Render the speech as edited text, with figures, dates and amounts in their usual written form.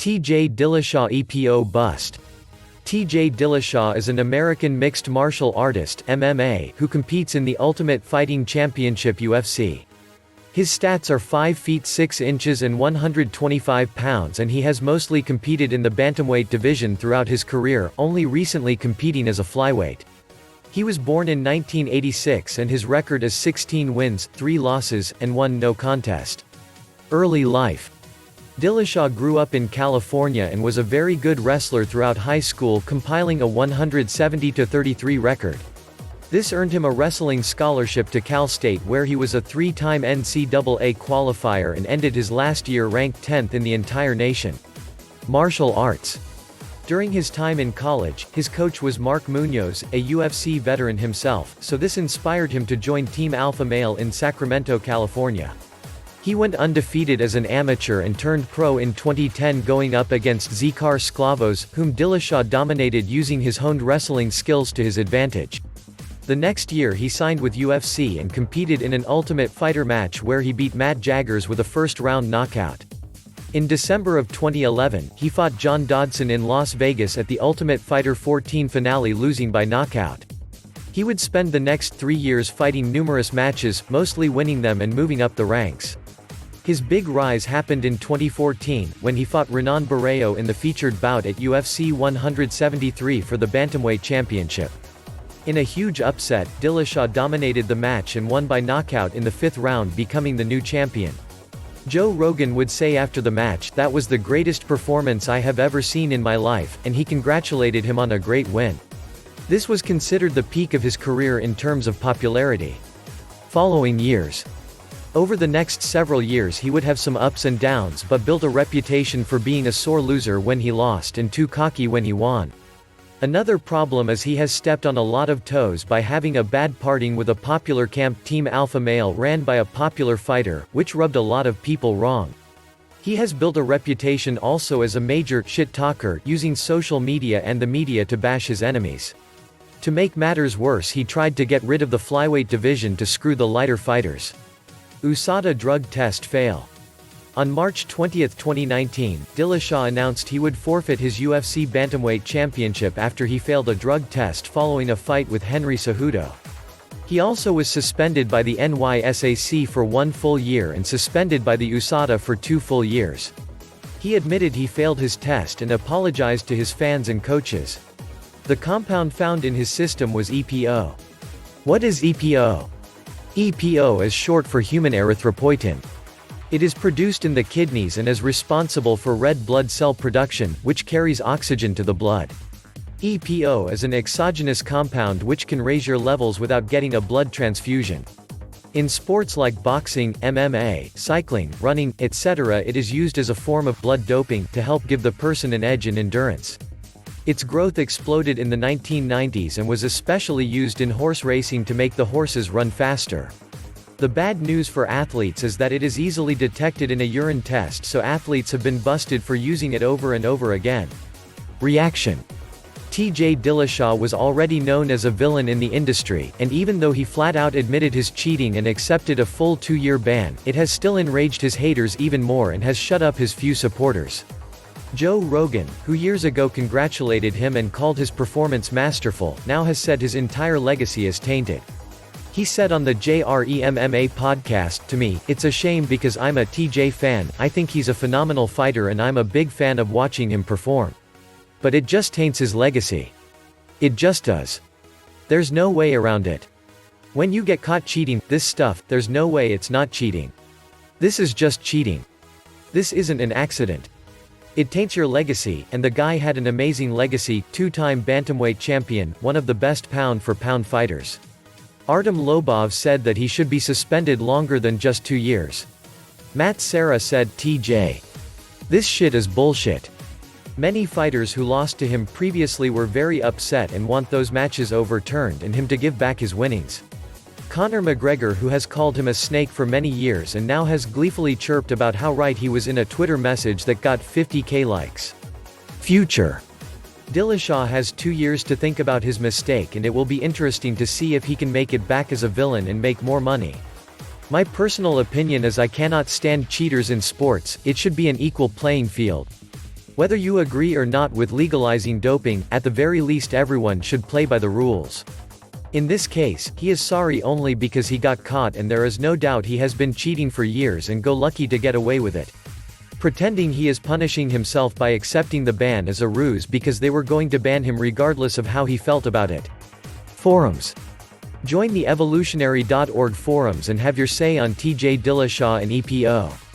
T.J. Dillashaw EPO Bust. T.J. Dillashaw is an American mixed martial artist (MMA) who competes in the Ultimate Fighting Championship (UFC). His stats are 5 feet 6 inches and 125 pounds, and he has mostly competed in the bantamweight division throughout his career, only recently competing as a flyweight. He was born in 1986 and his record is 16 wins, 3 losses, and 1 no contest. Early life. Dillashaw grew up in California and was a very good wrestler throughout high school, compiling a 170-33 record. This earned him a wrestling scholarship to Cal State, where he was a 3-time NCAA qualifier and ended his last year ranked 10th in the entire nation. Martial arts. During his time in college, his coach was Mark Munoz, a UFC veteran himself, so this inspired him to join Team Alpha Male in Sacramento, California. He went undefeated as an amateur and turned pro in 2010, going up against Dzikar Sklavos, whom Dillashaw dominated using his honed wrestling skills to his advantage. The next year he signed with UFC and competed in an Ultimate Fighter match where he beat Matt Jaggers with a first-round knockout. In December of 2011, he fought John Dodson in Las Vegas at the Ultimate Fighter 14 finale, losing by knockout. He would spend the next 3 years fighting numerous matches, mostly winning them and moving up the ranks. His big rise happened in 2014, when he fought Renan Barrero in the featured bout at UFC 173 for the Bantamweight Championship. In a huge upset, Dillashaw dominated the match and won by knockout in the 5th round, becoming the new champion. Joe Rogan would say after the match, "That was the greatest performance I have ever seen in my life," and he congratulated him on a great win. This was considered the peak of his career in terms of popularity. Following years. Over the next several years he would have some ups and downs, but built a reputation for being a sore loser when he lost and too cocky when he won. Another problem is he has stepped on a lot of toes by having a bad parting with a popular camp, Team Alpha Male, ran by a popular fighter, which rubbed a lot of people wrong. He has built a reputation also as a major shit talker, using social media and the media to bash his enemies. To make matters worse, he tried to get rid of the flyweight division to screw the lighter fighters. USADA drug test fail. On March 20, 2019, Dillashaw announced he would forfeit his UFC Bantamweight Championship after he failed a drug test following a fight with Henry Cejudo. He also was suspended by the NYSAC for 1 full year and suspended by the USADA for 2 full years. He admitted he failed his test and apologized to his fans and coaches. The compound found in his system was EPO. What is EPO? EPO is short for human erythropoietin. It is produced in the kidneys and is responsible for red blood cell production, which carries oxygen to the blood. EPO is an exogenous compound which can raise your levels without getting a blood transfusion. In sports like boxing, MMA, cycling, running, etc., it is used as a form of blood doping to help give the person an edge in endurance. Its growth exploded in the 1990s and was especially used in horse racing to make the horses run faster. The bad news for athletes is that it is easily detected in a urine test, so athletes have been busted for using it over and over again. Reaction. T.J. Dillashaw was already known as a villain in the industry, and even though he flat out admitted his cheating and accepted a full 2-year ban, it has still enraged his haters even more and has shut up his few supporters. Joe Rogan, who years ago congratulated him and called his performance masterful, now has said his entire legacy is tainted. He said on the JREMMA podcast, "To me, it's a shame because I'm a TJ fan. I think he's a phenomenal fighter and I'm a big fan of watching him perform. But it just taints his legacy. It just does. There's no way around it. When you get caught cheating this stuff, there's no way it's not cheating. This is just cheating. This isn't an accident. It taints your legacy," and the guy had an amazing legacy, 2-time bantamweight champion, one of the best pound-for-pound fighters. Artem Lobov said that he should be suspended longer than just 2 years. Matt Serra said, "TJ. This shit is bullshit." Many fighters who lost to him previously were very upset and want those matches overturned and him to give back his winnings. Conor McGregor, who has called him a snake for many years and now has gleefully chirped about how right he was in a Twitter message that got 50,000 likes. Future. Dillashaw has 2 years to think about his mistake, and it will be interesting to see if he can make it back as a villain and make more money. My personal opinion is I cannot stand cheaters in sports. It should be an equal playing field. Whether you agree or not with legalizing doping, at the very least everyone should play by the rules. In this case, he is sorry only because he got caught, and there is no doubt he has been cheating for years and go lucky to get away with it. Pretending he is punishing himself by accepting the ban is a ruse because they were going to ban him regardless of how he felt about it. Forums. Join the evolutionary.org forums and have your say on TJ Dillashaw and EPO.